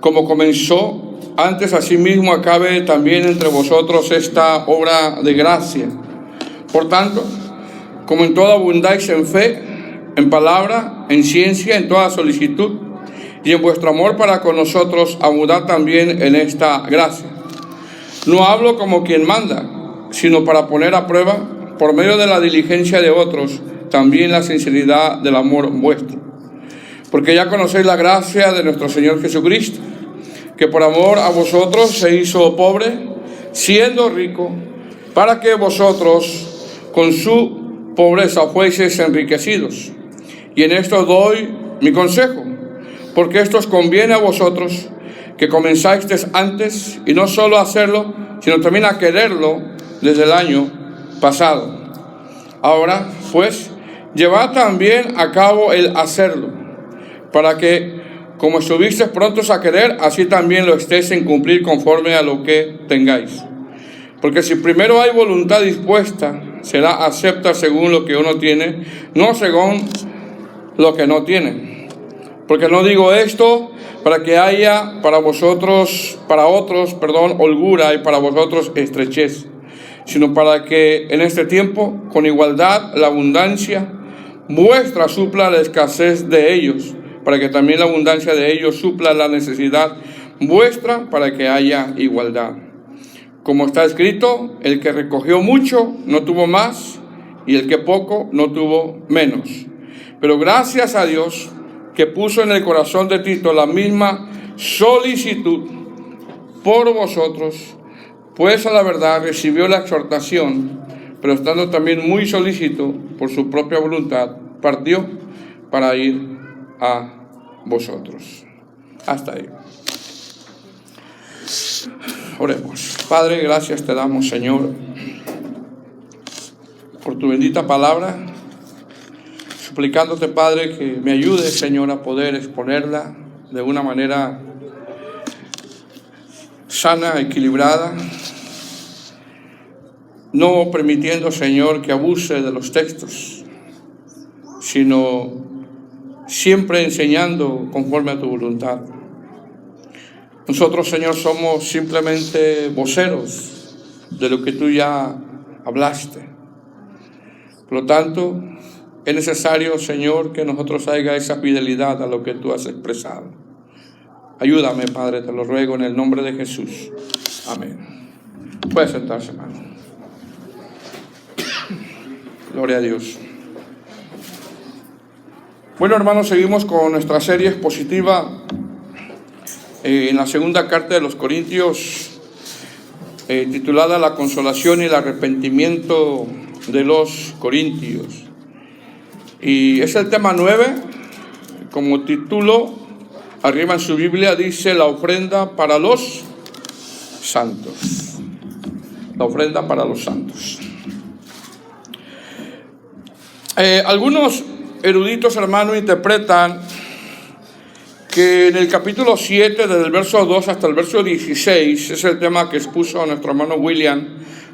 como comenzó antes, asimismo acabe también entre vosotros esta obra de gracia. Por tanto, como en todo abundáis en fe, en palabra, en ciencia, en toda solicitud, y en vuestro amor para con nosotros, abundad también en esta gracia. No hablo como quien manda, sino para poner a prueba, por medio de la diligencia de otros, también la sinceridad del amor vuestro. Porque ya conocéis la gracia de nuestro Señor Jesucristo, que por amor a vosotros se hizo pobre, siendo rico, para que vosotros con su pobreza fueseis enriquecidos. Y en esto doy mi consejo, porque esto os conviene a vosotros, que comenzasteis antes, y no solo a hacerlo, sino también a quererlo desde el año pasado. Ahora, pues, llevad también a cabo el hacerlo, para que, como estuvisteis prontos a querer, así también lo estéis en cumplir conforme a lo que tengáis. Porque si primero hay voluntad dispuesta, será acepta según lo que uno tiene, no según lo que no tiene. Porque no digo esto para que haya para otros, holgura, y para vosotros estrechez, sino para que en este tiempo, con igualdad, la abundancia vuestra supla la escasez de ellos, para que también la abundancia de ellos supla la necesidad vuestra, para que haya igualdad. Como está escrito, el que recogió mucho no tuvo más, y el que poco no tuvo menos. Pero gracias a Dios, que puso en el corazón de Tito la misma solicitud por vosotros, pues a la verdad recibió la exhortación, pero estando también muy solícito por su propia voluntad, partió para ir a vosotros. Hasta ahí. Oremos. Padre, gracias te damos, Señor, por tu bendita palabra, suplicándote, Padre, que me ayudes, Señor, a poder exponerla de una manera sana, equilibrada, no permitiendo, Señor, que abuse de los textos, sino siempre enseñando conforme a tu voluntad. Nosotros, Señor, somos simplemente voceros de lo que tú ya hablaste. Por lo tanto, es necesario, Señor, que nosotros haya esa fidelidad a lo que tú has expresado. Ayúdame, Padre, te lo ruego en el nombre de Jesús. Amén. Puede sentarse, hermano. Gloria a Dios. Bueno, hermanos, seguimos con nuestra serie expositiva en la segunda carta de los Corintios, titulada La consolación y el arrepentimiento de los Corintios. Y es el tema 9, como título, arriba en su Biblia dice la ofrenda para los santos. La ofrenda para los santos. Algunos eruditos, hermanos, interpretan que en el capítulo 7, desde el verso 2 hasta el verso 16, es el tema que expuso nuestro hermano William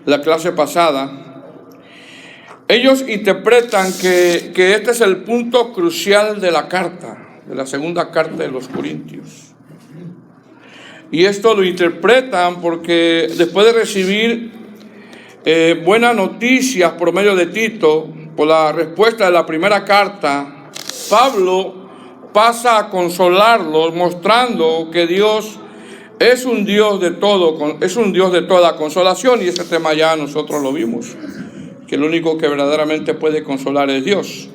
la clase pasada. Ellos interpretan que este es el punto crucial de la carta, de la segunda carta de los Corintios. Y esto lo interpretan porque después de recibir buenas noticias por medio de Tito, por la respuesta de la primera carta, Pablo pasa a consolarlos, mostrando que Dios es un Dios de todo, es un Dios de toda consolación, y ese tema ya nosotros lo vimos, que el único que verdaderamente puede consolar es Dios.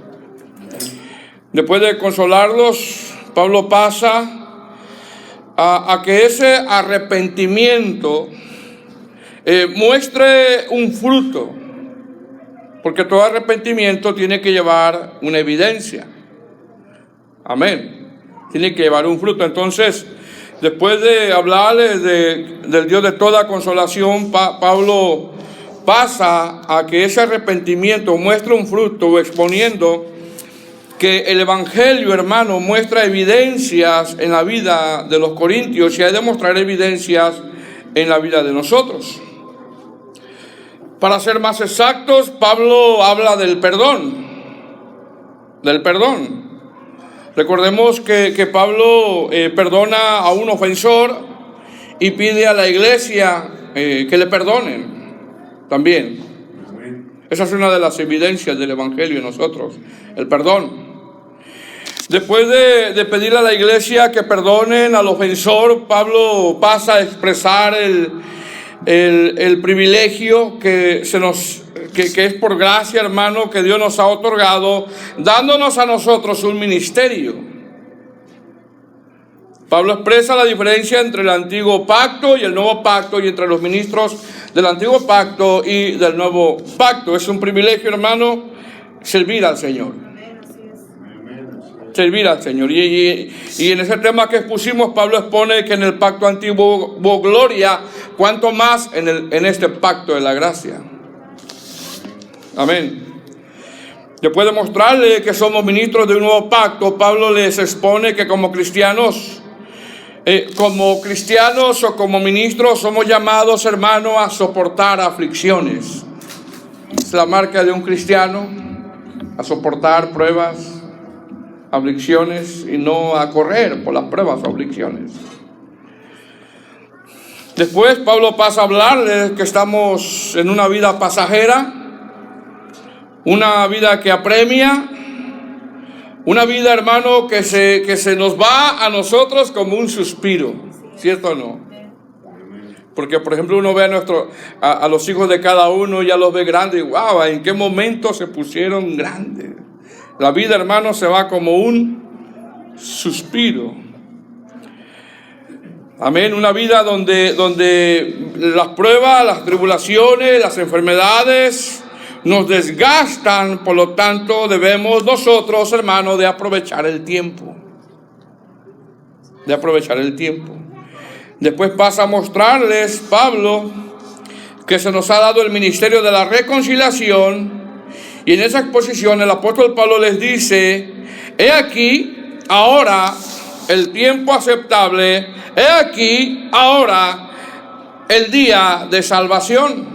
Después de consolarlos, Pablo pasa a que ese arrepentimiento muestre un fruto, porque todo arrepentimiento tiene que llevar una evidencia. Amén. Tiene que llevar un fruto. Entonces, después de hablarles del Dios de toda consolación, Pablo pasa a que ese arrepentimiento muestre un fruto, exponiendo que el Evangelio, hermano, muestra evidencias en la vida de los corintios y hay de mostrar evidencias en la vida de nosotros. Para ser más exactos, Pablo habla del perdón. Recordemos que Pablo perdona a un ofensor y pide a la iglesia que le perdonen también. Esa es una de las evidencias del Evangelio en nosotros, el perdón. Después de pedirle a la iglesia que perdonen al ofensor, Pablo pasa a expresar el privilegio que es por gracia, hermano, que Dios nos ha otorgado, dándonos a nosotros un ministerio. Pablo expresa la diferencia entre el antiguo pacto y el nuevo pacto, y entre los ministros del antiguo pacto y del nuevo pacto. Es un privilegio, hermano, servir al Señor. Servir al Señor. Y en ese tema que expusimos, Pablo expone que en el pacto antiguo hubo gloria, cuanto más en este pacto de la gracia. Amén. Después de mostrarle que somos ministros de un nuevo pacto, Pablo les expone que como cristianos o como ministros somos llamados, hermano, a soportar aflicciones. Es la marca de un cristiano, a soportar pruebas, aflicciones, y no a correr por las pruebas o aflicciones. Después Pablo pasa a hablarles que estamos en una vida pasajera, una vida que apremia, una vida, hermano, que se nos va a nosotros como un suspiro, ¿cierto o no? Porque, por ejemplo, uno ve a los hijos de cada uno, ya los ve grandes, y wow, ¿en qué momento se pusieron grandes? La vida, hermano, se va como un suspiro. Amén. Una vida donde las pruebas, las tribulaciones, las enfermedades nos desgastan. Por lo tanto, debemos nosotros, hermano, de aprovechar el tiempo. De aprovechar el tiempo. Después pasa a mostrarles, Pablo, que se nos ha dado el ministerio de la reconciliación. Y en esa exposición el apóstol Pablo les dice: he aquí ahora el tiempo aceptable, he aquí ahora el día de salvación.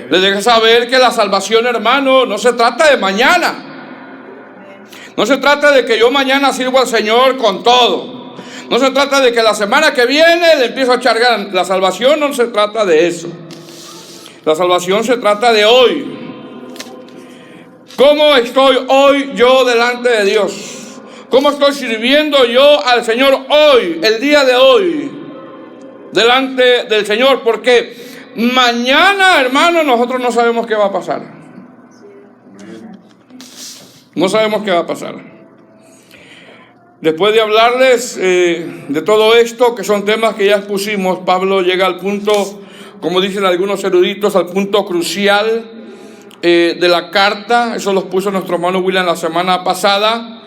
Les deja saber que la salvación, hermano, no se trata de mañana. No se trata de que yo mañana sirvo al Señor con todo. No se trata de que la semana que viene le empiezo a echar ganas. La salvación no se trata de eso. La salvación se trata de hoy. ¿Cómo estoy hoy yo delante de Dios? ¿Cómo estoy sirviendo yo al Señor hoy, el día de hoy, delante del Señor? Porque mañana, hermano, nosotros no sabemos qué va a pasar. No sabemos qué va a pasar. Después de hablarles de todo esto, que son temas que ya expusimos, Pablo llega al punto, como dicen algunos eruditos, al punto crucial de la carta. Eso los puso nuestro hermano William la semana pasada,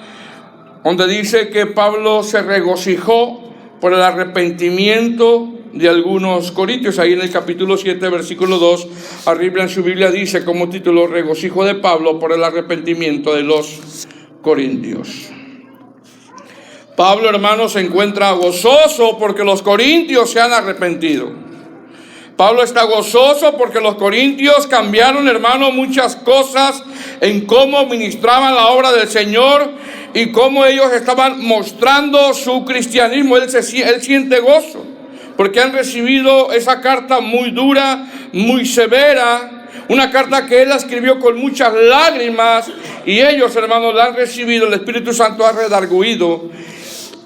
donde dice que Pablo se regocijó por el arrepentimiento de algunos corintios. Ahí en el capítulo 7, versículo 2, arriba en su Biblia dice como título: regocijo de Pablo por el arrepentimiento de los corintios. Pablo, hermano, se encuentra gozoso porque los corintios se han arrepentido. Pablo está gozoso porque los corintios cambiaron, hermano, muchas cosas en cómo ministraban la obra del Señor y cómo ellos estaban mostrando su cristianismo. Él siente gozo porque han recibido esa carta muy dura, muy severa, una carta que él escribió con muchas lágrimas, y ellos, hermanos, la han recibido. El Espíritu Santo ha redarguido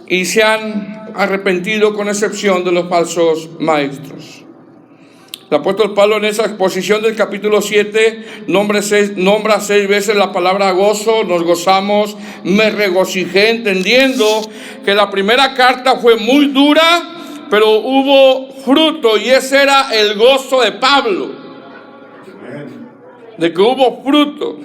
y se han arrepentido, con excepción de los falsos maestros. El apóstol Pablo en esa exposición del capítulo 7 nombra 6 veces la palabra gozo. Nos gozamos, me regocijé, entendiendo que la primera carta fue muy dura, pero hubo fruto, y ese era el gozo de Pablo, de que hubo fruto.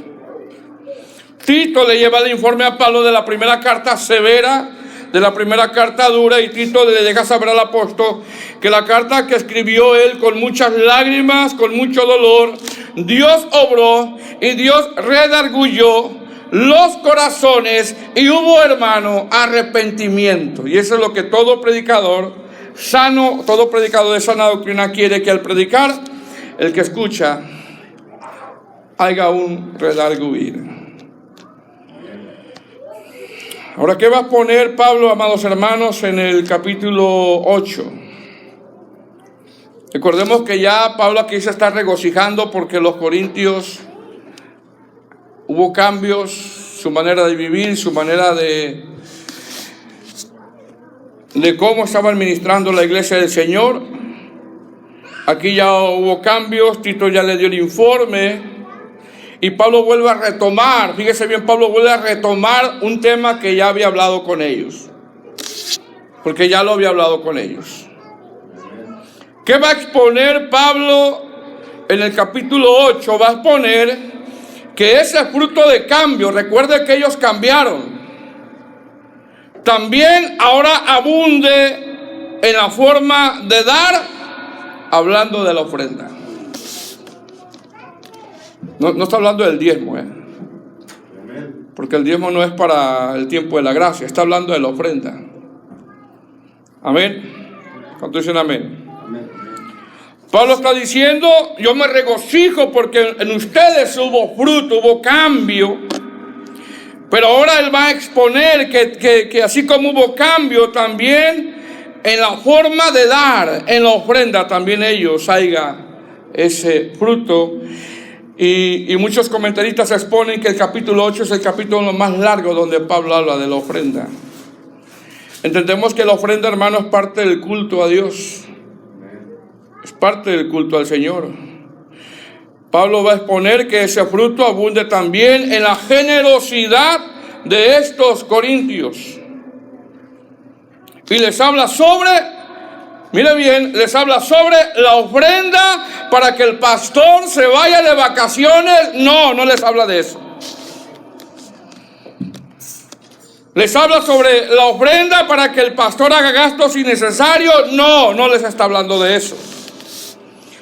Tito le lleva el informe a Pablo de la primera carta severa, de la primera carta dura, y Tito le deja saber al apóstol que la carta que escribió él con muchas lágrimas, con mucho dolor, Dios obró y Dios redarguyó los corazones, y hubo, hermano, arrepentimiento. Y eso es lo que todo predicador sano, todo predicador de sana doctrina quiere, que al predicar, el que escucha haya un redarguir. Ahora, ¿qué va a poner Pablo, amados hermanos, en el capítulo 8? Recordemos que ya Pablo aquí se está regocijando porque los corintios hubo cambios, su manera de vivir, su manera de cómo estaba administrando la iglesia del Señor. Aquí ya hubo cambios, Tito ya le dio el informe y Pablo vuelve a retomar, fíjese bien, Pablo vuelve a retomar un tema que ya había hablado con ellos, porque ya lo había hablado con ellos. ¿Qué va a exponer Pablo en el capítulo 8? Va a exponer que ese fruto de cambio, recuerde que ellos cambiaron, también ahora abunde en la forma de dar, hablando de la ofrenda. No está hablando del diezmo, porque el diezmo no es para el tiempo de la gracia, está hablando de la ofrenda. Amén. ¿Cuántos dicen amén? Pablo está diciendo, yo me regocijo porque en ustedes hubo fruto, hubo cambio. Pero ahora él va a exponer que así como hubo cambio, también en la forma de dar, en la ofrenda, también ellos haya ese fruto. Y muchos comentaristas exponen que el capítulo 8 es el capítulo más largo donde Pablo habla de la ofrenda. Entendemos que la ofrenda, hermano, es parte del culto a Dios. Es parte del culto al Señor. Pablo va a exponer que ese fruto abunde también en la generosidad de estos corintios. Y les habla sobre, mire bien, les habla sobre la ofrenda para que el pastor se vaya de vacaciones. No les habla de eso. Les habla sobre la ofrenda para que el pastor haga gastos innecesarios. No les está hablando de eso.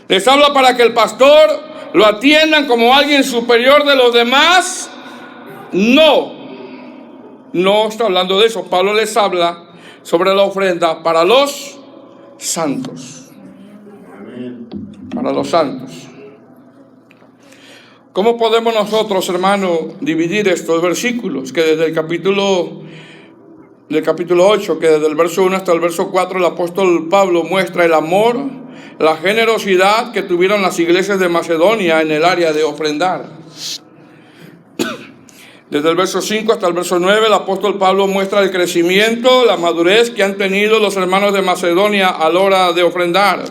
Les habla para que el pastor lo atiendan como alguien superior de los demás. No está hablando de eso. Pablo les habla sobre la ofrenda para los santos. Para los santos. ¿Cómo podemos nosotros, hermano, dividir estos versículos? Que desde el capítulo 8, que desde el verso 1 hasta el verso 4, el apóstol Pablo muestra el amor, la generosidad que tuvieron las iglesias de Macedonia en el área de ofrendar. Desde el verso 5 hasta el verso 9, el apóstol Pablo muestra el crecimiento, la madurez que han tenido los hermanos de Macedonia a la hora de ofrendar.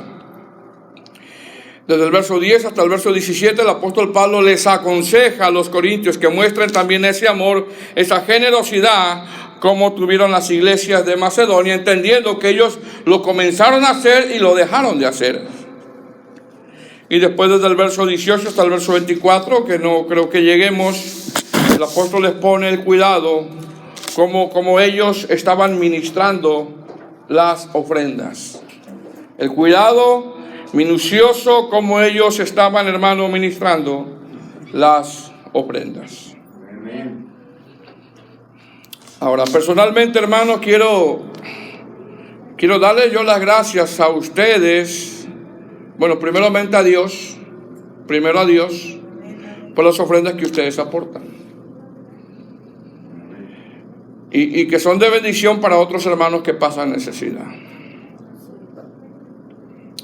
Desde el verso 10 hasta el verso 17, el apóstol Pablo les aconseja a los corintios que muestren también ese amor, esa generosidad, como tuvieron las iglesias de Macedonia, entendiendo que ellos lo comenzaron a hacer y lo dejaron de hacer. Y después desde el verso 18 hasta el verso 24, que no creo que lleguemos, el apóstol les pone el cuidado, como ellos estaban ministrando las ofrendas. El cuidado minucioso como ellos estaban, hermano, ministrando las ofrendas. Amén. Ahora, personalmente, hermano, quiero darles yo las gracias a ustedes. Bueno, primeramente a Dios, por las ofrendas que ustedes aportan. Y que son de bendición para otros hermanos que pasan necesidad.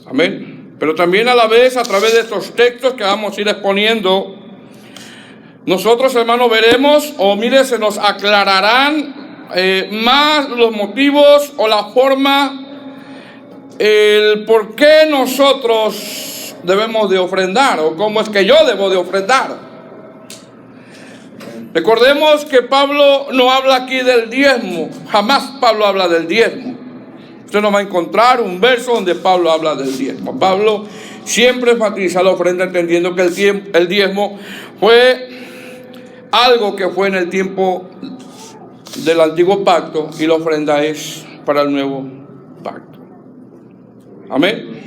Amén. Pero también a la vez, a través de estos textos que vamos a ir exponiendo, nosotros, hermanos, veremos, se nos aclararán más los motivos o la forma, el por qué nosotros debemos de ofrendar, o cómo es que yo debo de ofrendar. Recordemos que Pablo no habla aquí del diezmo, jamás Pablo habla del diezmo. Usted no va a encontrar un verso donde Pablo habla del diezmo. Pablo siempre enfatiza la ofrenda, entendiendo que el diezmo fue algo que fue en el tiempo del antiguo pacto, y la ofrenda es para el nuevo pacto. Amén.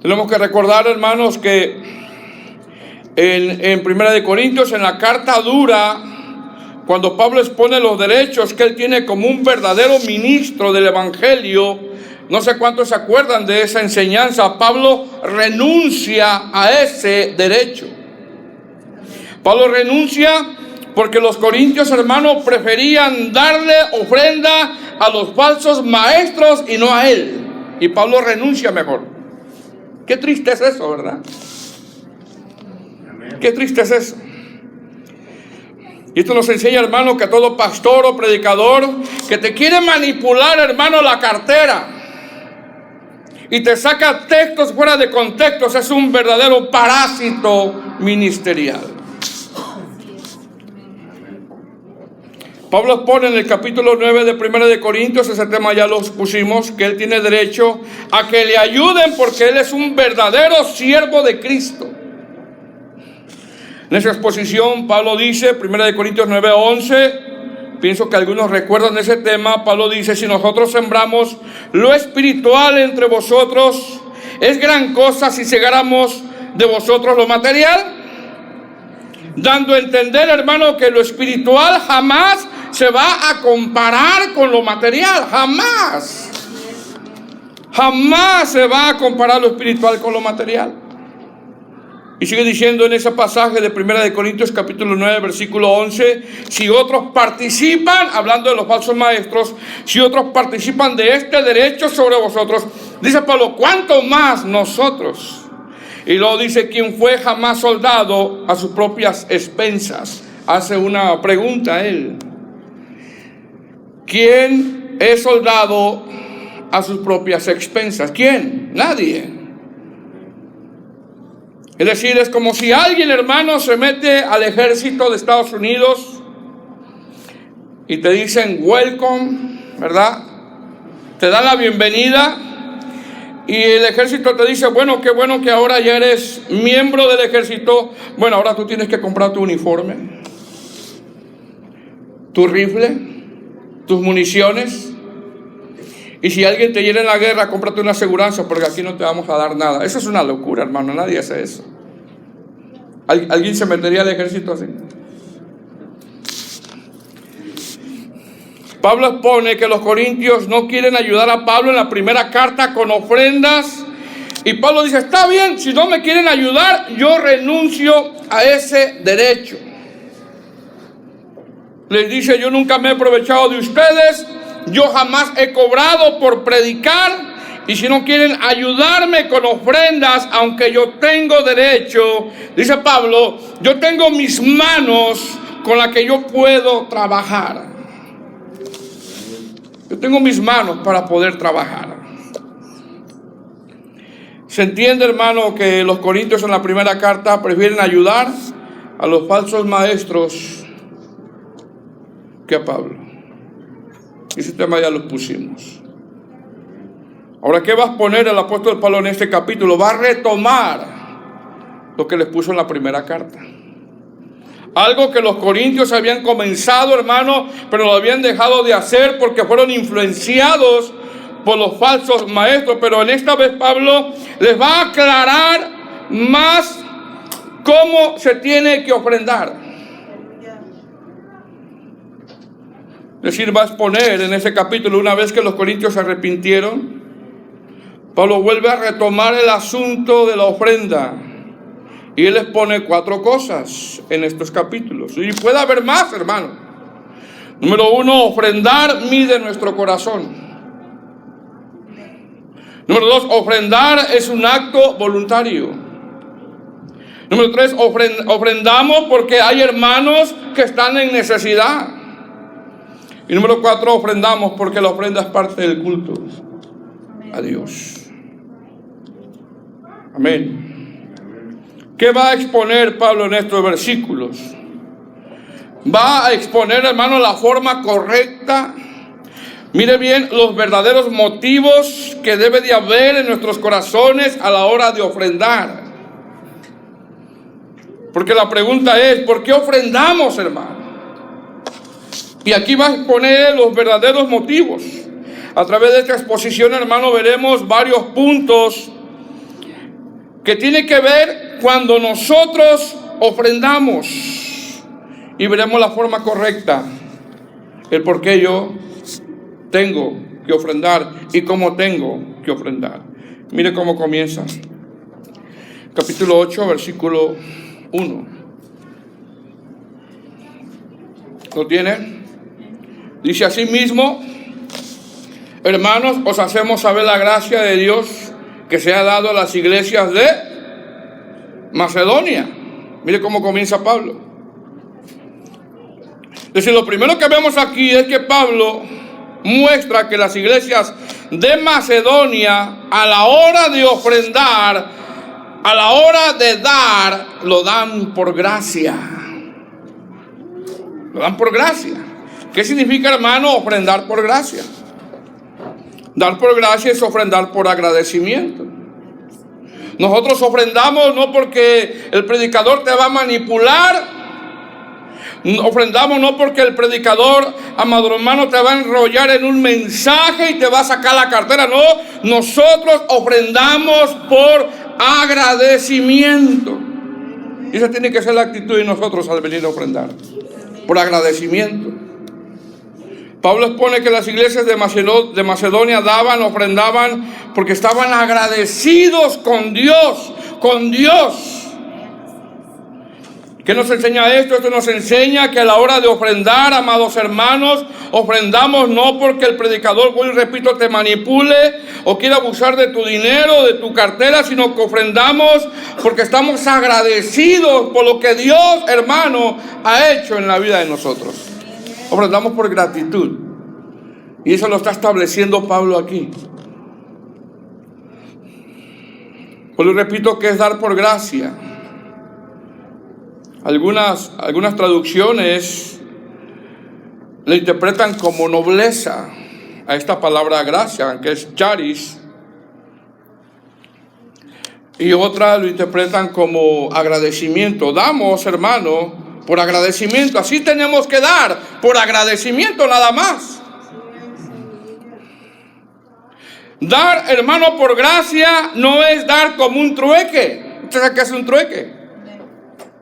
Tenemos que recordar, hermanos, que en 1 Corintios, en la carta dura, cuando Pablo expone los derechos que él tiene como un verdadero ministro del evangelio, no sé cuántos se acuerdan de esa enseñanza, Pablo renuncia a ese derecho. Pablo renuncia Porque los corintios, hermanos, preferían darle ofrenda a los falsos maestros y no a él. Y Pablo renuncia mejor. Qué triste es eso, ¿verdad? Qué triste es eso. Y esto nos enseña, hermano, que todo pastor o predicador que te quiere manipular, hermano, la cartera y te saca textos fuera de contextos es un verdadero parásito ministerial. Pablo expone en el capítulo 9 de 1 de Corintios, ese tema ya lo pusimos, que él tiene derecho a que le ayuden porque él es un verdadero siervo de Cristo. En esa exposición Pablo dice, 1 de Corintios 9:11, pienso que algunos recuerdan ese tema. Pablo dice: si nosotros sembramos lo espiritual entre vosotros, es gran cosa si segáramos de vosotros lo material, dando a entender, hermano, que lo espiritual jamás se va a comparar con lo material. Jamás se va a comparar lo espiritual con lo material. Y sigue diciendo en ese pasaje de 1 de Corintios capítulo 9 versículo 11, si otros participan, hablando de los falsos maestros, si otros participan de este derecho sobre vosotros, dice Pablo, ¿cuánto más nosotros? Y luego dice, ¿quién fue jamás soldado a sus propias expensas? Hace una pregunta a él. ¿Quién es soldado a sus propias expensas? ¿Quién? Nadie. Es decir, es como si alguien, hermano, se mete al ejército de Estados Unidos y te dicen welcome, ¿verdad? Te dan la bienvenida y el ejército te dice, bueno, qué bueno que ahora ya eres miembro del ejército. Bueno, ahora tú tienes que comprar tu uniforme, tu rifle, tus municiones. Y si alguien te hiere en la guerra, cómprate una aseguranza porque aquí no te vamos a dar nada. Eso es una locura, hermano. Nadie hace eso. ¿Alguien se metería al ejército así? Pablo expone que los corintios no quieren ayudar a Pablo en la primera carta con ofrendas. Y Pablo dice, está bien, si no me quieren ayudar, yo renuncio a ese derecho. Les dice, yo nunca me he aprovechado de ustedes. Yo jamás he cobrado por predicar, y si no quieren ayudarme con ofrendas, aunque yo tengo derecho, dice Pablo, yo tengo mis manos con las que yo puedo trabajar. Yo tengo mis manos para poder trabajar. Se entiende, hermano, que los corintios en la primera carta prefieren ayudar a los falsos maestros que a Pablo. Ese tema ya lo pusimos. Ahora, ¿qué va a exponer el apóstol Pablo en este capítulo? Va a retomar lo que les puso en la primera carta. Algo que los corintios habían comenzado, hermano, pero lo habían dejado de hacer porque fueron influenciados por los falsos maestros. Pero en esta vez Pablo les va a aclarar más cómo se tiene que ofrendar. Es decir, va a exponer en ese capítulo, una vez que los corintios se arrepintieron, Pablo vuelve a retomar el asunto de la ofrenda. Y él expone 4 cosas en estos capítulos. Y puede haber más, hermano. Número 1, ofrendar mide nuestro corazón. Número 2, ofrendar es un acto voluntario. Número 3, ofrendamos porque hay hermanos que están en necesidad. Y número 4, ofrendamos porque la ofrenda es parte del culto a Dios. Amén. ¿Qué va a exponer Pablo en estos versículos? Va a exponer, hermano, la forma correcta. Mire bien los verdaderos motivos que debe de haber en nuestros corazones a la hora de ofrendar. Porque la pregunta es, ¿por qué ofrendamos, hermano? Y aquí va a exponer los verdaderos motivos. A través de esta exposición, hermano, veremos varios puntos que tienen que ver cuando nosotros ofrendamos. Y veremos la forma correcta, el por qué yo tengo que ofrendar y cómo tengo que ofrendar. Mire cómo comienza. Capítulo 8, versículo 1. ¿Lo tiene? Dice así mismo, hermanos, os hacemos saber la gracia de Dios que se ha dado a las iglesias de Macedonia. Mire cómo comienza Pablo. Es decir, lo primero que vemos aquí es que Pablo muestra que las iglesias de Macedonia, a la hora de ofrendar, a la hora de dar, lo dan por gracia. Lo dan por gracia. ¿Qué significa, hermano, ofrendar por gracia? Dar por gracia es ofrendar por agradecimiento. Nosotros ofrendamos no porque el predicador te va a manipular. Ofrendamos no porque el predicador, amado hermano, te va a enrollar en un mensaje y te va a sacar la cartera. No, nosotros ofrendamos por agradecimiento. Y esa tiene que ser la actitud de nosotros al venir a ofrendar. Por agradecimiento. Pablo expone que las iglesias de Macedonia daban, ofrendaban porque estaban agradecidos con Dios, con Dios. ¿Qué nos enseña esto? Esto nos enseña que a la hora de ofrendar, amados hermanos, ofrendamos no porque el predicador, voy y repito, te manipule o quiera abusar de tu dinero, de tu cartera, sino que ofrendamos porque estamos agradecidos por lo que Dios, hermano, ha hecho en la vida de nosotros. Ofrendamos por gratitud. Y eso lo está estableciendo Pablo aquí. Pues repito que es dar por gracia. Algunas traducciones le interpretan como nobleza a esta palabra gracia, que es charis. Y otras lo interpretan como agradecimiento. Damos, hermano, por agradecimiento. Así tenemos que dar, por agradecimiento nada más. Dar, hermano, por gracia no es dar como un trueque. ¿Usted sabe qué es un trueque?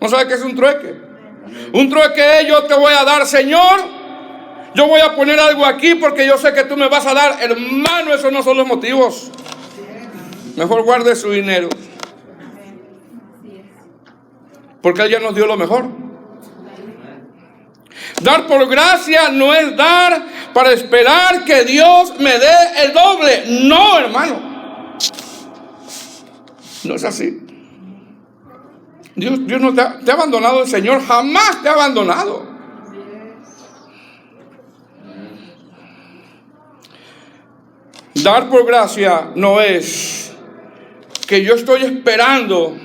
¿No sabe qué es un trueque? Un trueque es: yo te voy a dar, Señor, yo voy a poner algo aquí porque yo sé que tú me vas a dar. Hermano, esos no son los motivos. Mejor guarde su dinero, porque Él ya nos dio lo mejor. Dar por gracia no es dar para esperar que Dios me dé el doble. No, hermano. No es así. Dios no te ha abandonado. El Señor jamás te ha abandonado. Dar por gracia no es que yo estoy esperando.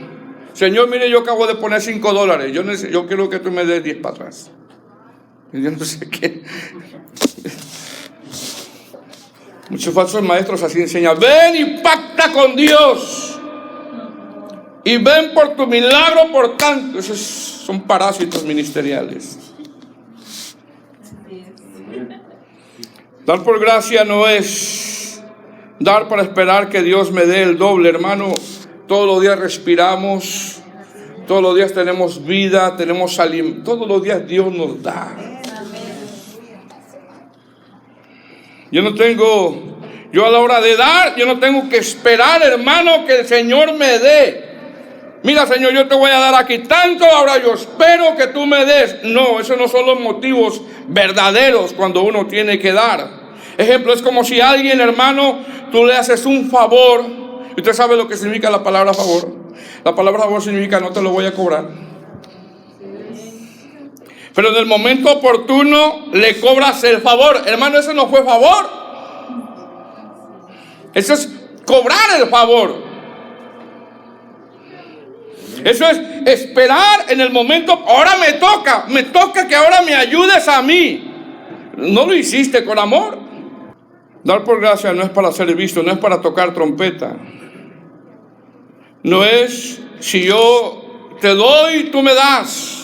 Señor, mire, yo acabo de poner $5. Yo quiero que tú me des 10 para atrás. Yo no sé qué. Muchos falsos maestros así enseñan: ven y pacta con Dios. Y ven por tu milagro, por tanto. Esos son parásitos ministeriales. Dar por gracia no es dar para esperar que Dios me dé el doble, hermano. Todos los días respiramos, todos los días tenemos vida, tenemos alimento, todos los días Dios nos da. Yo a la hora de dar, yo no tengo que esperar, hermano, que el Señor me dé. Mira, Señor, yo te voy a dar aquí tanto, ahora yo espero que tú me des. No, esos no son los motivos verdaderos cuando uno tiene que dar. Ejemplo, es como si a alguien, hermano, tú le haces un favor. Y usted sabe lo que significa la palabra favor. La palabra favor significa: no te lo voy a cobrar. Pero en el momento oportuno le cobras el favor. Hermano, eso no fue favor. Eso es cobrar el favor. Eso es esperar en el momento. Ahora me toca que ahora me ayudes a mí. No lo hiciste con amor. Dar por gracia no es para ser visto, no es para tocar trompeta. No es si yo te doy, tú me das.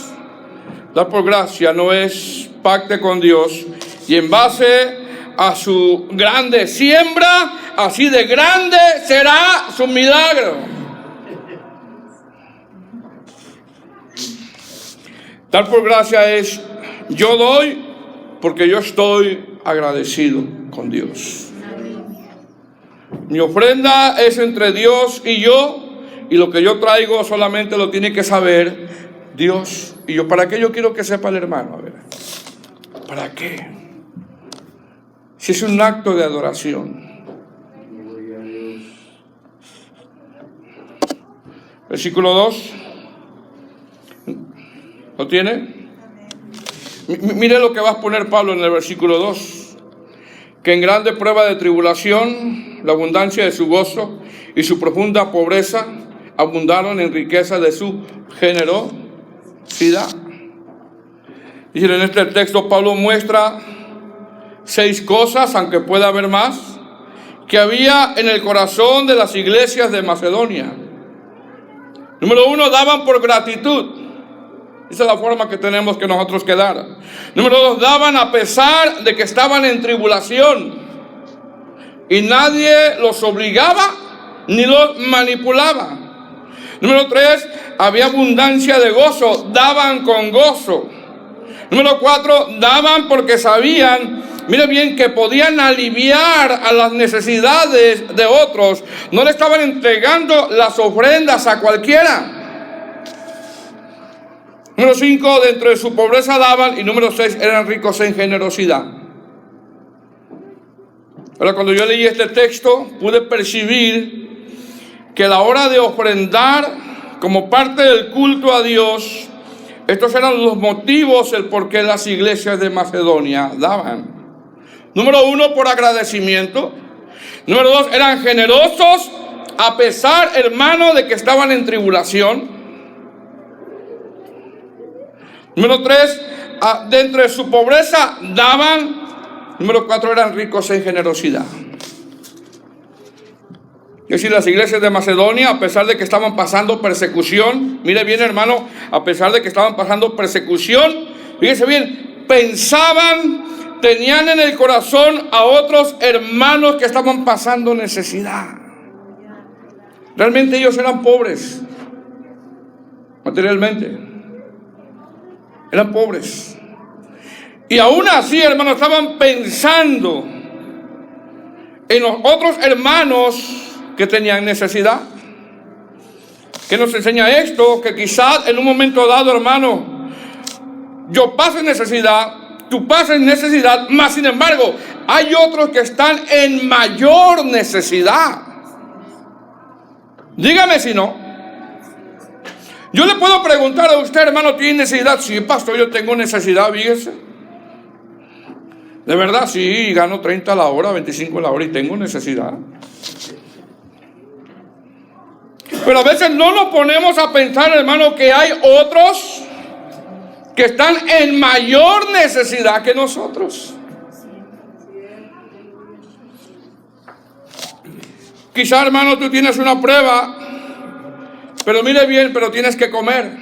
Dar por gracia no es pacte con Dios y en base a su grande siembra, así de grande será su milagro. Dar por gracia es: yo doy porque yo estoy agradecido con Dios. Mi ofrenda es entre Dios y yo, y lo que yo traigo solamente lo tiene que saber Dios. Y yo, ¿para qué yo quiero que sepa el hermano? A ver, ¿Para qué? Si es un acto de adoración. Versículo 2. ¿Lo tiene? Mire lo que va a poner Pablo en el versículo 2. Que en grande prueba de tribulación, la abundancia de su gozo y su profunda pobreza abundaron en riqueza de su generosidad. Dice en este texto, Pablo muestra 6 cosas, aunque pueda haber más, que había en el corazón de las iglesias de Macedonia. Número 1, daban por gratitud. Esa es la forma que tenemos que nosotros quedar. Número 2, daban a pesar de que estaban en tribulación. Y nadie los obligaba ni los manipulaba. Número 3, había abundancia de gozo. Daban con gozo. Número 4, daban porque sabían, mire bien, que podían aliviar a las necesidades de otros. No le estaban entregando las ofrendas a cualquiera. Número 5, dentro de su pobreza daban. Y número 6, eran ricos en generosidad. Ahora, cuando yo leí este texto, pude percibir que a la hora de ofrendar como parte del culto a Dios, estos eran los motivos, el por qué las iglesias de Macedonia daban. Número 1, por agradecimiento. Número 2, eran generosos a pesar, hermano, de que estaban en tribulación. Número 3, dentro de su pobreza daban. Número 4, eran ricos en generosidad. Es decir, las iglesias de Macedonia, a pesar de que estaban pasando persecución, mire bien, hermano, a pesar de que estaban pasando persecución, fíjese bien, pensaban, tenían en el corazón a otros hermanos que estaban pasando necesidad. Realmente ellos eran pobres, materialmente. Eran pobres. Y aún así, hermanos, estaban pensando en los otros hermanos que tenían necesidad. ¿Qué nos enseña esto? Que quizás en un momento dado, hermano, yo paso necesidad, tú pasas necesidad, mas sin embargo, hay otros que están en mayor necesidad. Dígame si no. Yo le puedo preguntar a usted, hermano, ¿tiene necesidad? Sí, pastor, yo tengo necesidad, fíjese. De verdad, sí, gano 30 la hora, 25 la hora y tengo necesidad. Pero a veces no nos ponemos a pensar, hermano, que hay otros que están en mayor necesidad que nosotros. Quizá, hermano, tú tienes una prueba, pero mire bien, pero tienes que comer.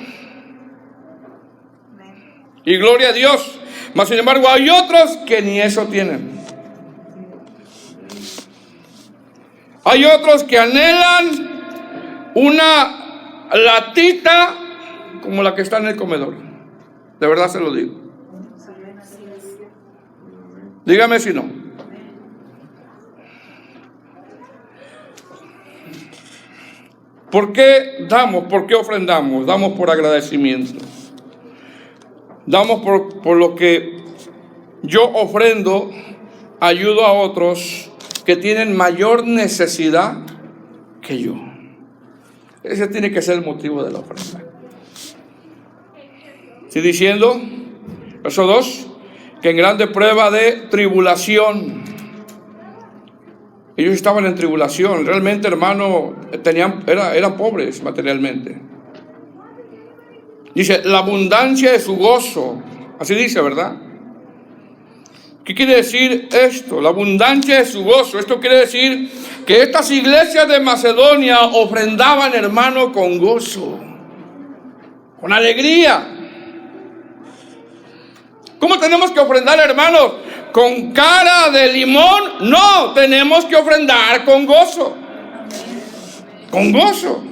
Y gloria a Dios. Mas sin embargo, hay otros que ni eso tienen. Hay otros que anhelan una latita como la que está en el comedor. De verdad se lo digo. Dígame si no. ¿Por qué damos? ¿Por qué ofrendamos? Damos por agradecimiento. Damos por lo que yo ofrendo, ayudo a otros que tienen mayor necesidad que yo. Ese tiene que ser el motivo de la ofrenda. Estoy diciendo, verso 2, que en grande prueba de tribulación. Ellos estaban en tribulación. Realmente, hermano, eran pobres materialmente. Dice, la abundancia de su gozo. Así dice, ¿verdad? ¿Qué quiere decir esto? La abundancia de su gozo. Esto quiere decir que estas iglesias de Macedonia ofrendaban, hermano, con gozo, con alegría. ¿Cómo tenemos que ofrendar, hermanos? ¿Con cara de limón? No, tenemos que ofrendar con gozo. Con gozo.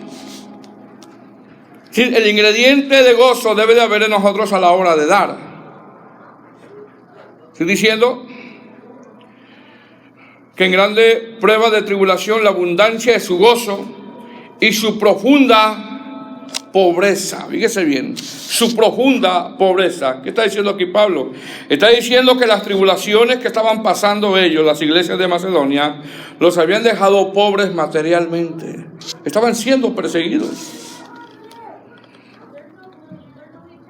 Sí, el ingrediente de gozo debe de haber en nosotros a la hora de dar. Estoy diciendo que en grande prueba de tribulación la abundancia de su gozo y su profunda pobreza. Fíjese bien, su profunda pobreza. ¿Qué está diciendo aquí Pablo? Está diciendo que las tribulaciones que estaban pasando ellos, las iglesias de Macedonia, los habían dejado pobres materialmente. Estaban siendo perseguidos.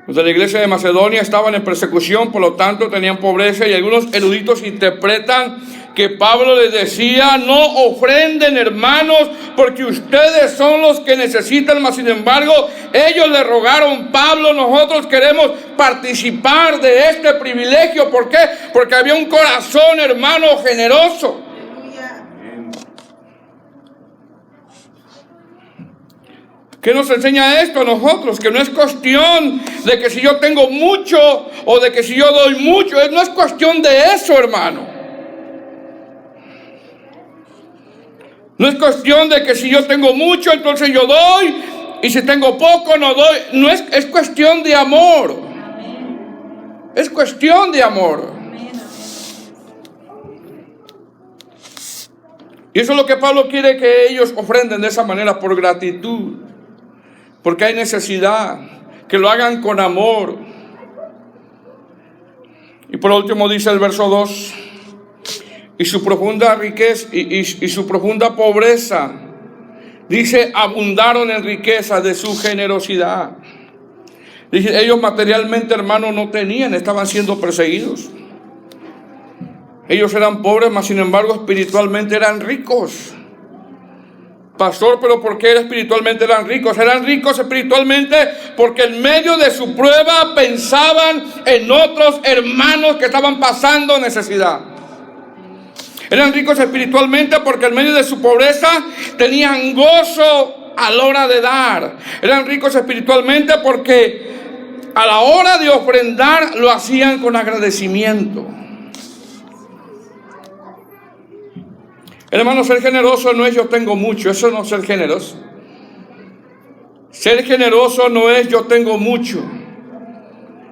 Los de la iglesia de Macedonia estaban en persecución, por lo tanto tenían pobreza, y algunos eruditos interpretan que Pablo les decía: no ofrenden, hermanos, porque ustedes son los que necesitan. Mas sin embargo, ellos le rogaron: Pablo, nosotros queremos participar de este privilegio. ¿Por qué? Porque había un corazón, hermano, generoso. ¿Qué nos enseña esto a nosotros? Que no es cuestión de que si yo tengo mucho o de que si yo doy mucho. No es cuestión de eso, hermano. No es cuestión de que si yo tengo mucho, entonces yo doy, y si tengo poco, no doy. No es cuestión de amor. Es cuestión de amor. Y eso es lo que Pablo quiere que ellos ofrenden de esa manera, por gratitud. Porque hay necesidad, que lo hagan con amor. Y por último dice el verso 2: y su profunda riqueza y su profunda pobreza, dice, abundaron en riqueza de su generosidad. Dice, ellos materialmente, hermanos, no tenían, estaban siendo perseguidos. Ellos eran pobres, mas sin embargo espiritualmente eran ricos. Pastor, pero ¿por qué espiritualmente eran ricos? Eran ricos espiritualmente porque en medio de su prueba pensaban en otros hermanos que estaban pasando necesidad. Eran ricos espiritualmente porque en medio de su pobreza tenían gozo a la hora de dar. Eran ricos espiritualmente porque a la hora de ofrendar lo hacían con agradecimiento. Hermano, ser generoso no es yo tengo mucho. Eso no es ser generoso. Ser generoso no es yo tengo mucho.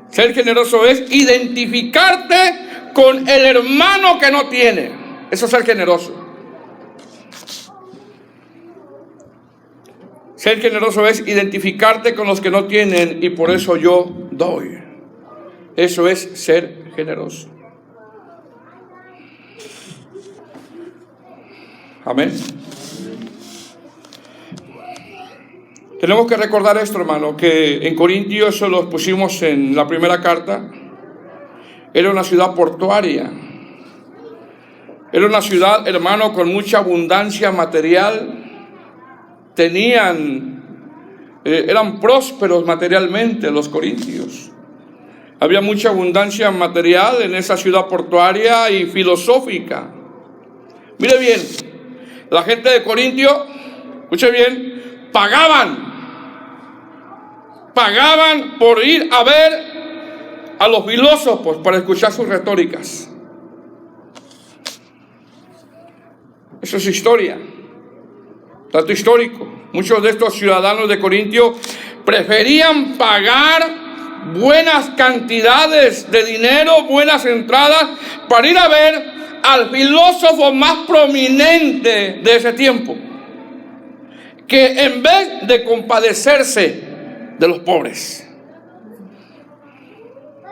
Ser generoso es identificarte con el hermano que no tiene. Eso es ser generoso. Ser generoso es identificarte con los que no tienen, y por eso yo doy. Eso es ser generoso. Amén. Tenemos que recordar esto, hermano, que en Corintios, eso lo pusimos en la primera carta, era una ciudad portuaria. Era una ciudad, hermano, con mucha abundancia material. Eran prósperos materialmente los corintios. Había mucha abundancia material en esa ciudad portuaria y filosófica. Mire bien, la gente de Corintio, escuche bien, pagaban por ir a ver a los filósofos para escuchar sus retóricas. Eso es historia, dato histórico. Muchos de estos ciudadanos de Corintio preferían pagar buenas cantidades de dinero, buenas entradas, para ir a ver al filósofo más prominente de ese tiempo, que en vez de compadecerse de los pobres.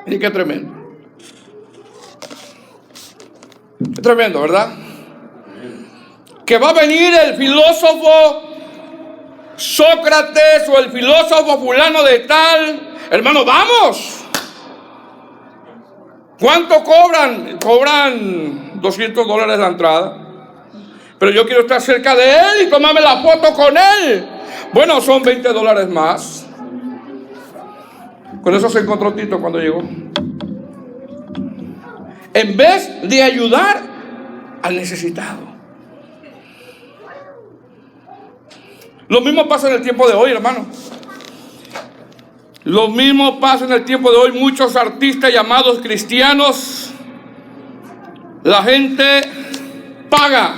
Y qué tremendo. Qué tremendo, ¿verdad? Que va a venir el filósofo Sócrates o el filósofo fulano de tal. Hermano, vamos. ¿Cuánto cobran? Cobran $200 la entrada. Pero yo quiero estar cerca de él y tomarme la foto con él. Bueno, son $20 más. Con eso se encontró Tito cuando llegó. En vez de ayudar al necesitado. Lo mismo pasa en el tiempo de hoy, hermano. Lo mismo pasa en el tiempo de hoy. Muchos artistas llamados cristianos, la gente paga.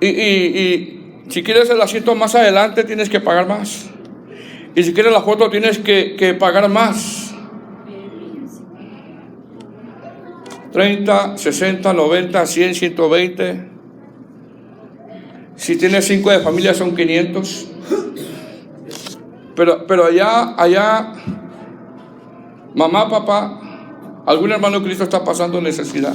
Y si quieres el asiento más adelante, tienes que pagar más. Y si quieres la foto, tienes que pagar más. 30, 60, 90, 100, 120. Si tienes 5 de familia son 500. Pero allá, mamá, papá, algún hermano de Cristo está pasando necesidad.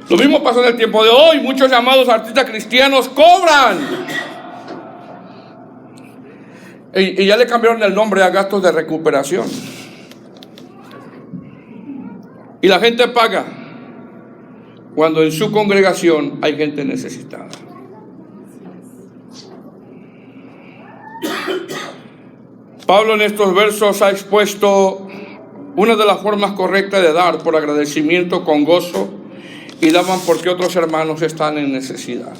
Lo mismo pasa en el tiempo de hoy. Muchos llamados artistas cristianos cobran. Y ya le cambiaron el nombre a gastos de recuperación. Y la gente paga cuando en su congregación hay gente necesitada. Pablo en estos versos ha expuesto una de las formas correctas de dar: por agradecimiento con gozo, y daban porque otros hermanos están en necesidad.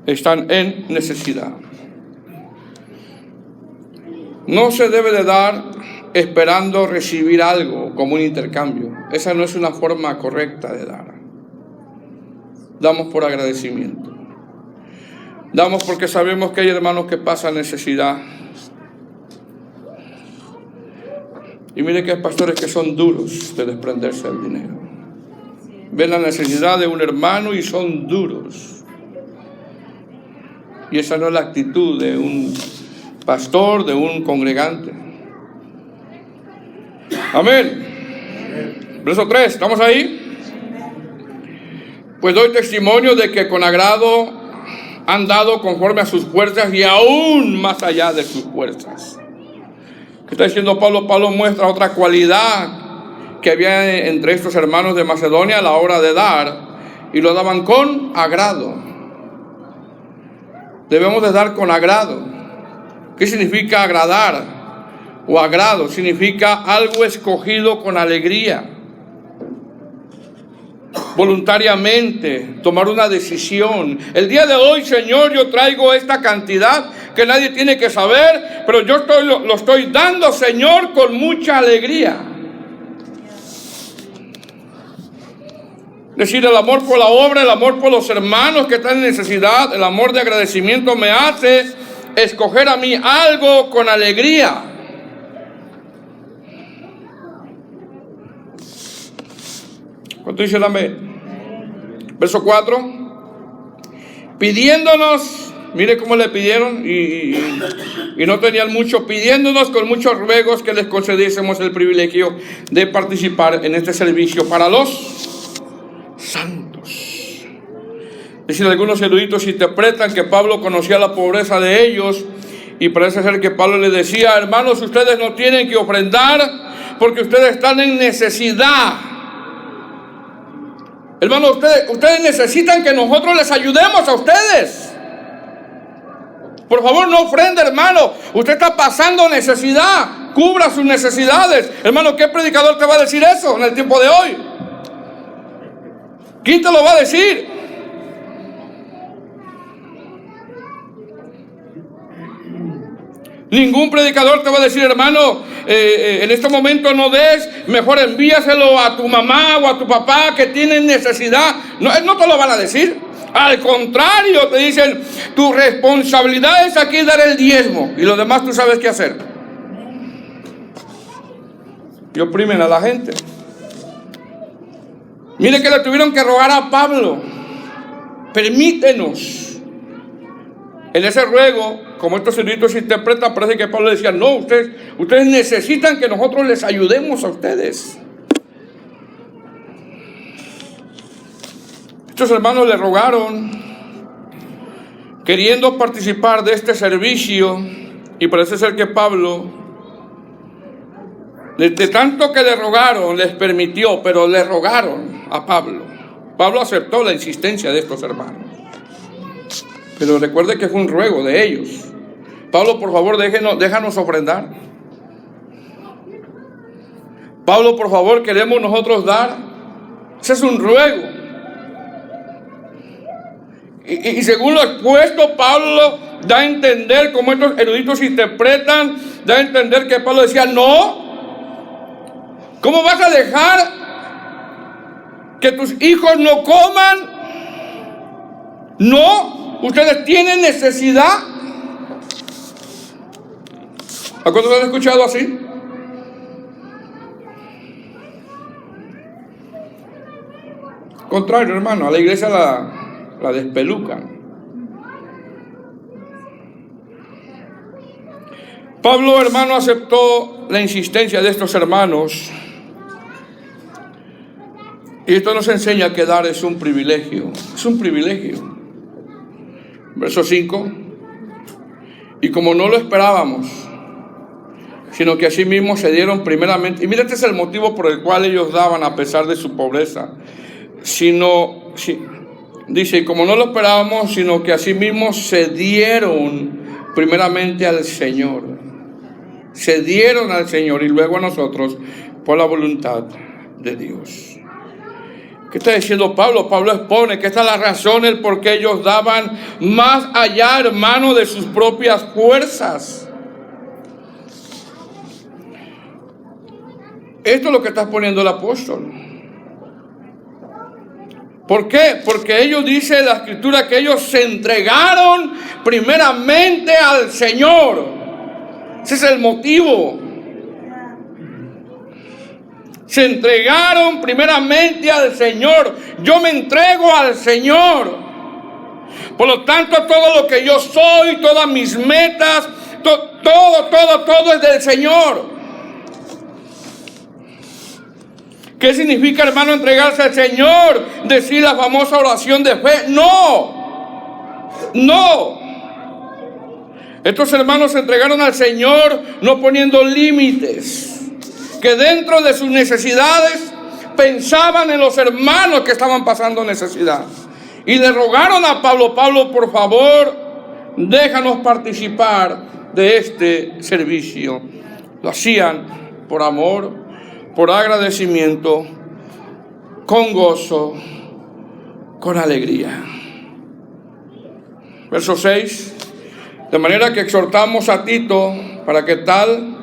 Están en necesidad. No se debe de dar esperando recibir algo como un intercambio. Esa no es una forma correcta de dar. Damos por agradecimiento. Damos porque sabemos que hay hermanos que pasan necesidad. Y mire que hay pastores que son duros de desprenderse del dinero. Ven la necesidad de un hermano y son duros. Y esa no es la actitud de un pastor, de un congregante. Amén. Verso 3, ¿estamos ahí? Pues doy testimonio de que con agrado han dado conforme a sus fuerzas y aún más allá de sus fuerzas. ¿Qué está diciendo Pablo? Pablo muestra otra cualidad que había entre estos hermanos de Macedonia a la hora de dar, y lo daban con agrado. Debemos de dar con agrado. ¿Qué significa agradar o agrado? Significa algo escogido con alegría, voluntariamente, tomar una decisión. El día de hoy, Señor, yo traigo esta cantidad que nadie tiene que saber, pero yo lo estoy dando, Señor, con mucha alegría. Es decir, el amor por la obra, el amor por los hermanos que están en necesidad, el amor de agradecimiento me hace escoger a mí algo con alegría. ¿Cuánto dice el amén? Verso 4. Pidiéndonos, mire cómo le pidieron y no tenían mucho, pidiéndonos con muchos ruegos que les concediésemos el privilegio de participar en este servicio para los santos. Es decir, algunos eruditos interpretan que Pablo conocía la pobreza de ellos, y parece ser que Pablo les decía: hermanos, ustedes no tienen que ofrendar porque ustedes están en necesidad. Hermanos, ustedes necesitan que nosotros les ayudemos a ustedes. Por favor, no ofrende, hermano. Usted está pasando necesidad. Cubra sus necesidades. Hermano, ¿qué predicador te va a decir eso en el tiempo de hoy? ¿Quién te lo va a decir? Ningún predicador te va a decir: hermano, en este momento no des, mejor envíaselo a tu mamá o a tu papá que tienen necesidad. No te lo van a decir. Al contrario, te dicen: tu responsabilidad es aquí dar el diezmo, y lo demás tú sabes qué hacer. Y oprimen a la gente. Mire que le tuvieron que rogar a Pablo: permítenos. En ese ruego, como estos eruditos interpretan, parece que Pablo decía: no, ustedes necesitan que nosotros les ayudemos a ustedes. Estos hermanos le rogaron, queriendo participar de este servicio, y parece ser que Pablo, de tanto que le rogaron, les permitió, pero le rogaron a Pablo. Pablo aceptó la insistencia de estos hermanos. Pero recuerde que fue un ruego de ellos. Pablo, por favor, déjanos ofrendar. Pablo, por favor, queremos nosotros dar. Ese es un ruego. Y según lo expuesto, Pablo da a entender, como estos eruditos interpretan, da a entender que Pablo decía: no. ¿Cómo vas a dejar que tus hijos no coman? No. ¿Ustedes tienen necesidad? ¿A cuántos han escuchado así? contrario, hermano, a la iglesia la despelucan. Pablo, hermano, aceptó la insistencia de estos hermanos. Y esto nos enseña que dar es un privilegio. Es un privilegio. Verso 5. Y como no lo esperábamos, sino que así mismo se dieron primeramente. Y mira, este es el motivo por el cual ellos daban a pesar de su pobreza. Dice, y como no lo esperábamos, sino que así mismo se dieron primeramente al Señor. Se dieron al Señor y luego a nosotros por la voluntad de Dios. ¿Qué está diciendo Pablo? Pablo expone que esta es la razón, el por qué ellos daban más allá, hermano, de sus propias fuerzas. Esto es lo que está exponiendo el apóstol. ¿Por qué? Porque ellos, dice la Escritura, que ellos se entregaron primeramente al Señor. Ese es el motivo. Se entregaron primeramente al Señor. Yo me entrego al Señor. Por lo tanto, todo lo que yo soy, todas mis metas, todo es del Señor. ¿Qué significa, hermano, entregarse al Señor? Decir la famosa oración de fe. No. Estos hermanos se entregaron al Señor no poniendo límites. Que dentro de sus necesidades pensaban en los hermanos que estaban pasando necesidad. Y le rogaron a Pablo, por favor, déjanos participar de este servicio. Lo hacían por amor, por agradecimiento, con gozo, con alegría. Verso 6. De manera que exhortamos a Tito para que tal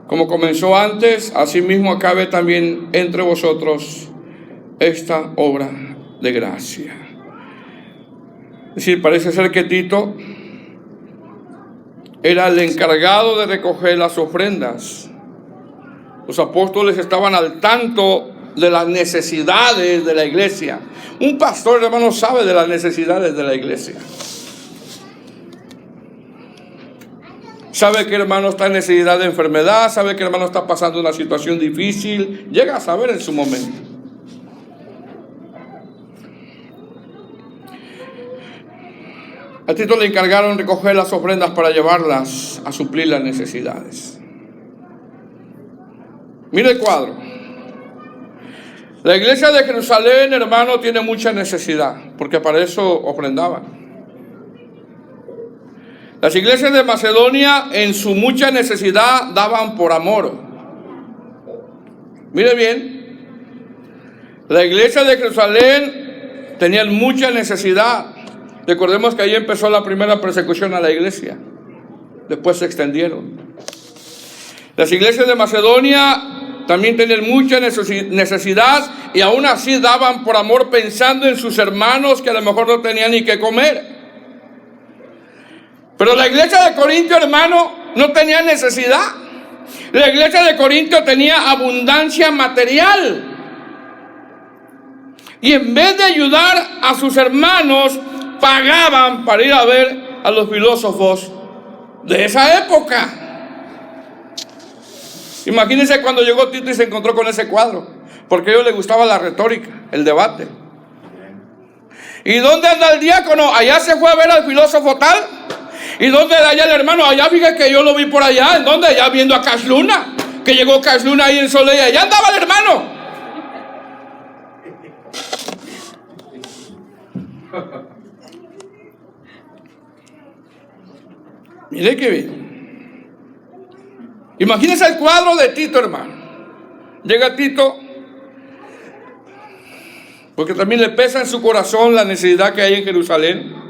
como comenzó antes, asimismo acabe también entre vosotros esta obra de gracia. Es decir, parece ser que Tito era el encargado de recoger las ofrendas. Los apóstoles estaban al tanto de las necesidades de la iglesia. Un pastor, hermano, sabe de las necesidades de la iglesia. Sabe que el hermano está en necesidad de enfermedad, sabe que el hermano está pasando una situación difícil, llega a saber en su momento. A Tito le encargaron recoger las ofrendas para llevarlas a suplir las necesidades. Mire el cuadro. La iglesia de Jerusalén, hermano, tiene mucha necesidad, porque para eso ofrendaban. Las iglesias de Macedonia, en su mucha necesidad, daban por amor. Mire bien, la iglesia de Jerusalén tenía mucha necesidad. Recordemos que ahí empezó la primera persecución a la iglesia. Después se extendieron. Las iglesias de Macedonia también tenían mucha necesidad y aún así daban por amor pensando en sus hermanos que a lo mejor no tenían ni qué comer. Pero la iglesia de Corinto, hermano, no tenía necesidad. La iglesia de Corinto tenía abundancia material. Y en vez de ayudar a sus hermanos, pagaban para ir a ver a los filósofos de esa época. Imagínense cuando llegó Tito y se encontró con ese cuadro, porque a ellos les gustaba la retórica, el debate. ¿Y dónde anda el diácono? Allá se fue a ver al filósofo tal. ¿Y dónde allá el hermano? Allá, fíjate que yo lo vi por allá. ¿En dónde? Allá viendo a Cash Luna. Que llegó Cash Luna ahí en Soleil. Allá andaba el hermano. Mire qué bien. Imagínense el cuadro de Tito, hermano. Llega Tito, porque también le pesa en su corazón la necesidad que hay en Jerusalén.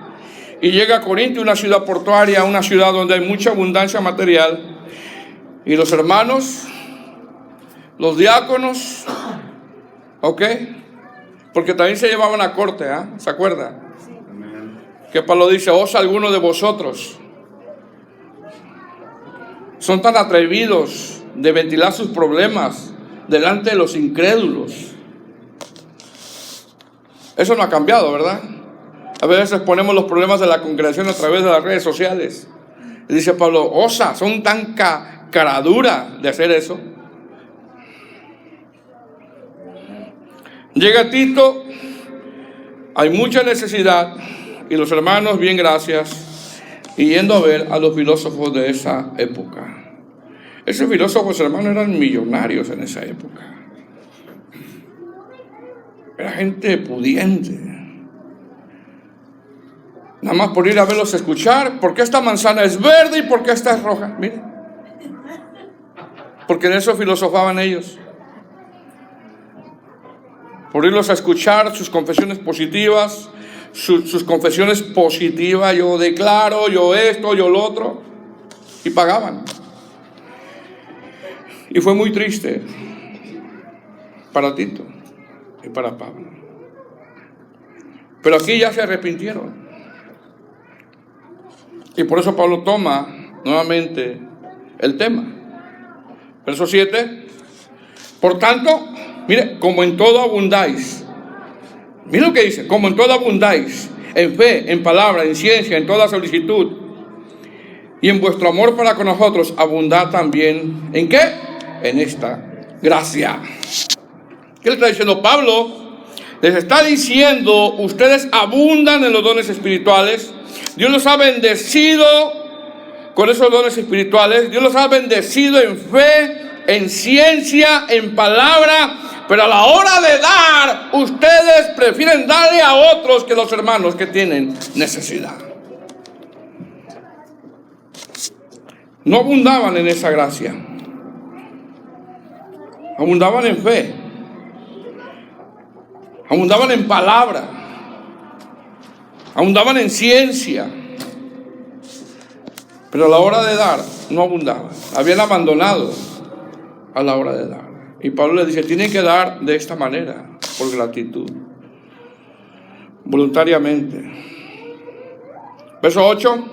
Y llega a Corinto, una ciudad portuaria, una ciudad donde hay mucha abundancia material. Y los hermanos, los diáconos, ¿ok? Porque también se llevaban a corte, ¿eh? ¿Se acuerda? Que Pablo dice, osa alguno de vosotros. Son tan atrevidos de ventilar sus problemas delante de los incrédulos. Eso no ha cambiado, ¿verdad? A veces ponemos los problemas de la congregación a través de las redes sociales. Y dice Pablo, son tan cara dura de hacer eso. Llega Tito, hay mucha necesidad, y los hermanos, bien gracias, y yendo a ver a los filósofos de esa época. Esos filósofos, hermanos, eran millonarios en esa época. Era gente pudiente. Nada más por ir a verlos escuchar, ¿por qué esta manzana es verde y por qué esta es roja? Miren, porque en eso filosofaban ellos. Por irlos a escuchar sus confesiones positivas, sus confesiones positivas, yo declaro, yo esto, yo lo otro, y pagaban. Y fue muy triste para Tito y para Pablo. Pero aquí ya se arrepintieron. Y por eso Pablo toma nuevamente el tema. Verso 7. Por tanto, mire, como en todo abundáis. Mire lo que dice, como en todo abundáis, en fe, en palabra, en ciencia, en toda solicitud, y en vuestro amor para con nosotros, abundad también, ¿en qué? En esta gracia. ¿Qué le está diciendo Pablo? Les está diciendo, ustedes abundan en los dones espirituales. Dios los ha bendecido con esos dones espirituales. Dios los ha bendecido en fe, en ciencia, en palabra. Pero a la hora de dar, ustedes prefieren darle a otros que los hermanos que tienen necesidad. No abundaban en esa gracia. Abundaban en fe. Abundaban en palabra. Abundaban en ciencia. Pero a la hora de dar, no abundaban. Habían abandonado a la hora de dar. Y Pablo le dice, tienen que dar de esta manera, por gratitud, voluntariamente. Verso 8.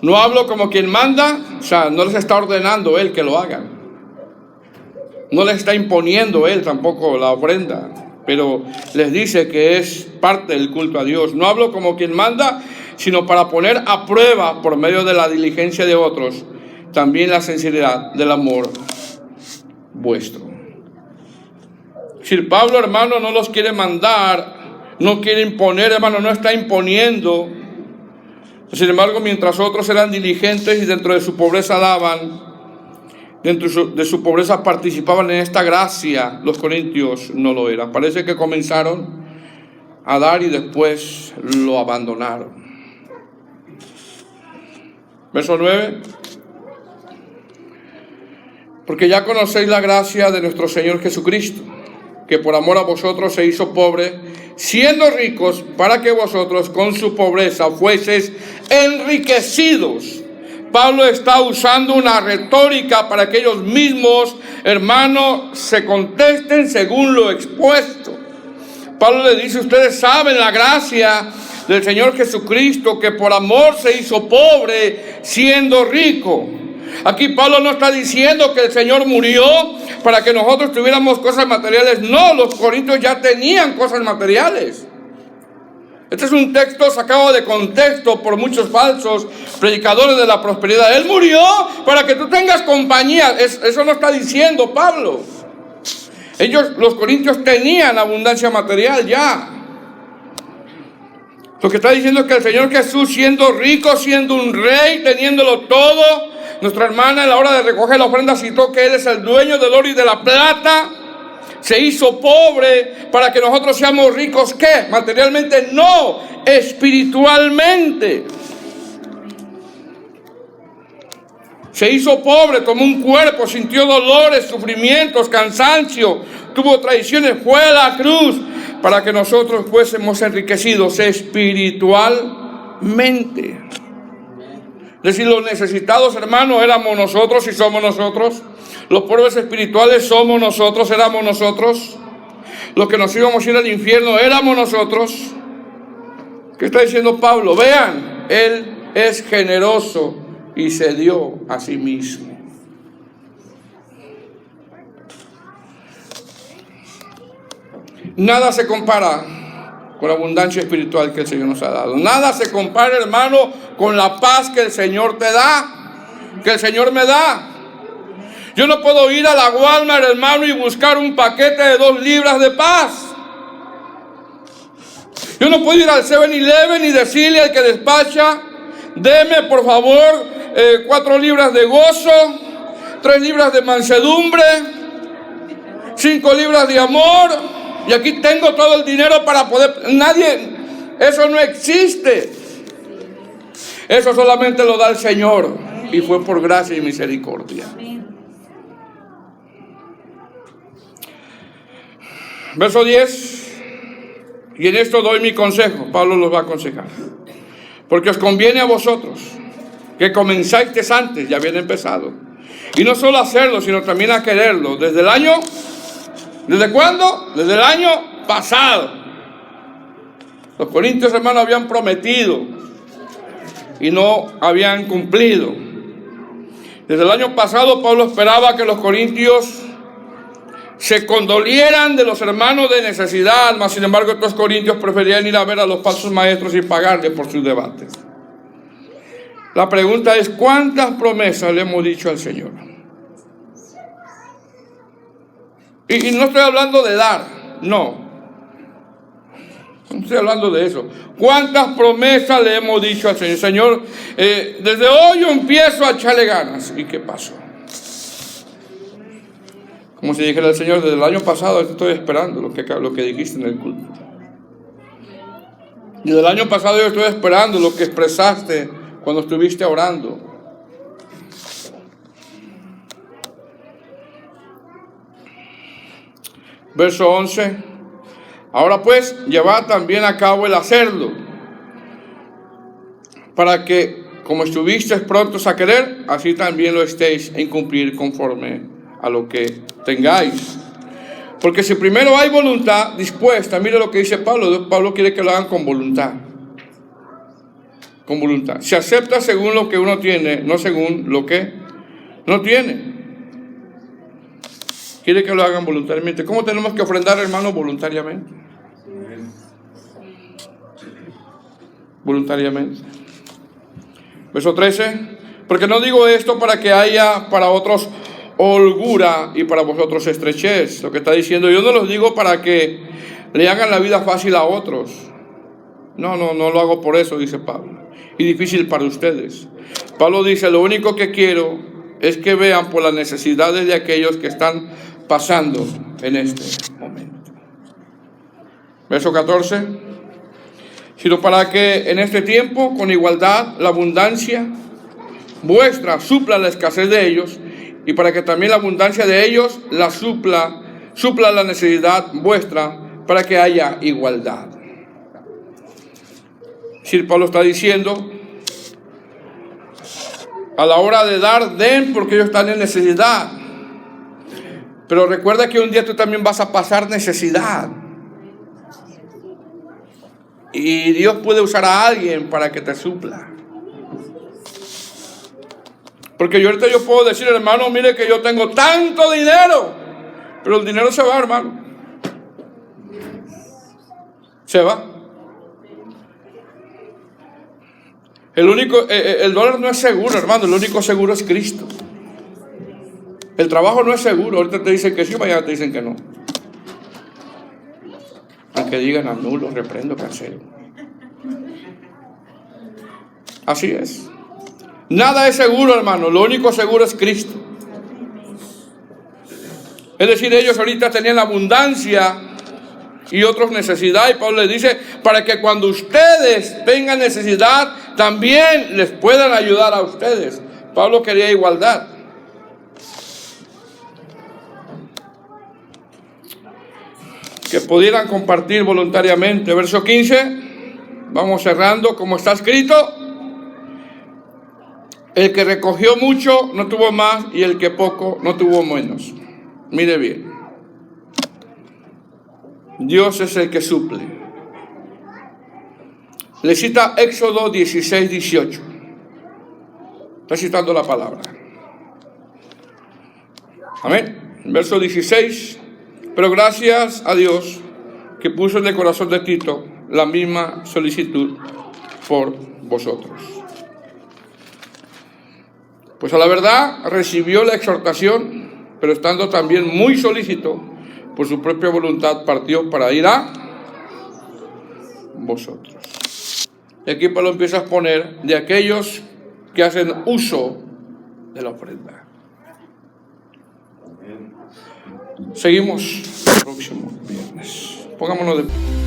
No hablo como quien manda, o sea, no les está ordenando él que lo hagan. No les está imponiendo él tampoco la ofrenda, pero les dice que es parte del culto a Dios. No hablo como quien manda, sino para poner a prueba por medio de la diligencia de otros, también la sinceridad del amor vuestro. Si Pablo, hermano, no los quiere mandar, no quiere imponer, hermano, no está imponiendo. Sin embargo, mientras otros eran diligentes y dentro de su pobreza daban, dentro de su pobreza participaban en esta gracia, los corintios no lo eran. Parece que comenzaron a dar y después lo abandonaron. Verso 9. Porque ya conocéis la gracia de nuestro Señor Jesucristo, que por amor a vosotros se hizo pobre, siendo ricos, para que vosotros con su pobreza fueseis enriquecidos. Pablo está usando una retórica para que ellos mismos, hermanos, se contesten según lo expuesto. Pablo le dice, ustedes saben la gracia del Señor Jesucristo, que por amor se hizo pobre, siendo rico. Aquí Pablo no está diciendo que el Señor murió para que nosotros tuviéramos cosas materiales. No, los corintios ya tenían cosas materiales. Este es un texto sacado de contexto por muchos falsos predicadores de la prosperidad. Él murió para que tú tengas compañía. Eso no está diciendo Pablo. Ellos, los corintios, tenían abundancia material ya. Lo que está diciendo es que el Señor Jesús, siendo rico, siendo un rey, teniéndolo todo. Nuestra hermana, a la hora de recoger la ofrenda, citó que Él es el dueño del oro y de la plata. Se hizo pobre para que nosotros seamos ricos, ¿qué? Materialmente, no, espiritualmente. Se hizo pobre, tomó un cuerpo, sintió dolores, sufrimientos, cansancio, tuvo traiciones, fue a la cruz para que nosotros fuésemos enriquecidos espiritualmente. Es decir, los necesitados, hermanos, éramos nosotros y somos nosotros. Los pobres espirituales somos nosotros, éramos nosotros. Los que nos íbamos a ir al infierno éramos nosotros. ¿Qué está diciendo Pablo? Vean, Él es generoso y se dio a sí mismo. Nada se compara con la abundancia espiritual que el Señor nos ha dado. Nada se compara, hermano, con la paz que el Señor te da, que el Señor me da. Yo no puedo ir a la Walmart, hermano, y buscar un paquete de 2 libras de paz. Yo no puedo ir al 7-Eleven y decirle al que despacha: deme por favor 4 libras de gozo, 3 libras de mansedumbre, 5 libras de amor, y aquí tengo todo el dinero para poder. Eso no existe. Eso solamente lo da el Señor, y fue por gracia y misericordia. Verso 10. Y en esto doy mi consejo. Pablo los va a aconsejar. Porque os conviene a vosotros que comenzáis antes, ya habían empezado. Y no solo hacerlo, sino también a quererlo. Desde el año, ¿desde cuándo? Desde el año pasado. Los corintios, hermanos, habían prometido y no habían cumplido. Desde el año pasado Pablo esperaba que los corintios se condolieran de los hermanos de necesidad, mas sin embargo estos corintios preferían ir a ver a los falsos maestros y pagarles por sus debates. La pregunta es: ¿cuántas promesas le hemos dicho al Señor? Y no estoy hablando de dar, no estoy hablando de eso. ¿Cuántas promesas le hemos dicho al Señor? Señor, desde hoy yo empiezo a echarle ganas. ¿Y qué pasó? Como si dijera el Señor: desde el año pasado estoy esperando lo que dijiste en el culto. Y del año pasado yo estoy esperando lo que expresaste cuando estuviste orando. Verso 11. Ahora pues, llevad también a cabo el hacerlo, para que, como estuvisteis prontos a querer, así también lo estéis en cumplir conforme a lo que tengáis. Porque si primero hay voluntad dispuesta, mire lo que dice Pablo. Pablo quiere que lo hagan con voluntad. Con voluntad. Se acepta según lo que uno tiene, no según lo que no tiene. Quiere que lo hagan voluntariamente. ¿Cómo tenemos que ofrendar, hermano? Voluntariamente. Voluntariamente. Verso 13. Porque no digo esto para que haya para otros holgura y para vosotros estrechez. Lo que está diciendo: yo no los digo para que le hagan la vida fácil a otros. No lo hago por eso, dice Pablo. Y difícil para ustedes. Pablo dice: lo único que quiero es que vean por las necesidades de aquellos que están pasando en este momento. Verso 14. Sino para que en este tiempo, con igualdad, la abundancia vuestra supla la escasez de ellos, y para que también la abundancia de ellos la supla la necesidad vuestra, para que haya igualdad. Si Pablo está diciendo: a la hora de dar, den, porque ellos están en necesidad. Pero recuerda que un día tú también vas a pasar necesidad. Y Dios puede usar a alguien para que te supla. Porque yo ahorita puedo decir: hermano, mire que yo tengo tanto dinero. Pero el dinero se va, hermano. Se va. El dólar no es seguro, hermano. El único seguro es Cristo. El trabajo no es seguro. Ahorita te dicen que sí, mañana te dicen que no. Aunque digan: anulo, reprendo, cancelo. Así es. Nada es seguro, hermano. Lo único seguro es Cristo. Es decir, ellos ahorita tenían abundancia y otros necesidad. Y Pablo les dice: para que cuando ustedes tengan necesidad, también les puedan ayudar a ustedes. Pablo quería igualdad. Que pudieran compartir voluntariamente. Verso 15. Vamos cerrando. Como está escrito: el que recogió mucho no tuvo más, y el que poco no tuvo menos. Mire bien. Dios es el que suple. Le cita Éxodo 16, 18. Está citando la palabra. Amén. Verso 16. Pero gracias a Dios que puso en el corazón de Tito la misma solicitud por vosotros. Pues a la verdad recibió la exhortación, pero estando también muy solícito, por su propia voluntad partió para ir a vosotros. Y aquí Pablo empieza a exponer de aquellos que hacen uso de la ofrenda. Seguimos el próximo viernes. Pongámonos de pie.